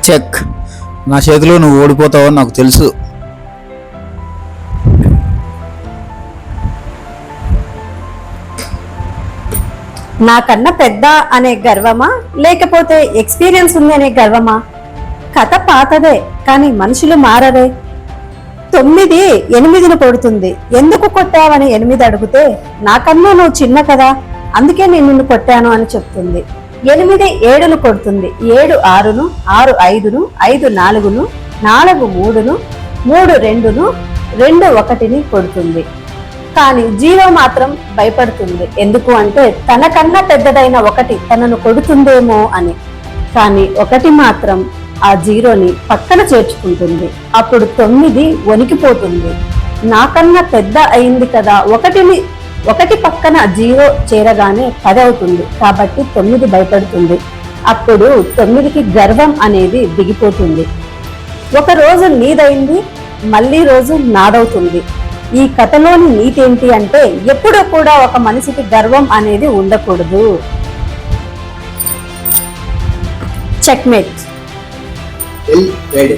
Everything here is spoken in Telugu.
చెక్. నా చేతిలో నువ్వు ఓడిపోతావని నాకు తెలుసు. నాకన్నా పెద్ద అనే గర్వమా లేకపోతే ఎక్స్పీరియన్స్ ఉంది అనే గర్వమా? కథ పాతదే కానీ మనుషులు మారరే. 9 8ను కొడుతుంది. ఎందుకు కొట్టావని 8 అడిగితే నాకన్నా నువ్వు చిన్న కదా అందుకే నేను నిన్ను కొట్టాను అని చెప్తుంది. 8 7ను కొడుతుంది. 7 6ను, 6 5ను, 5 4ను, 4 3ను, 3 2ను, 2 1ని కొడుతుంది. కానీ 0 మాత్రం భయపడుతుంది. ఎందుకు అంటే తనకన్నా పెద్దదైన 1 తనను కొడుతుందేమో అని. కానీ 1 మాత్రం ఆ 0ని పక్కన చేర్చుకుంటుంది. అప్పుడు 9 వణికిపోతుంది. నాకన్నా పెద్ద అయింది కదా, 1 పక్కన 0 చేరగానే 10 అవుతుంది. కాబట్టి 9 భయపడుతుంది. అప్పుడు 9కి గర్వం అనేది దిగిపోతుంది. ఒక రోజు నీదైంది, మళ్ళీ రోజు నాదవుతుంది. ఈ కథలోని నీతి ఏంటి అంటే ఎప్పుడూ కూడా ఒక మనిషికి గర్వం అనేది ఉండకూడదు. చెక్మేట్. Well ready.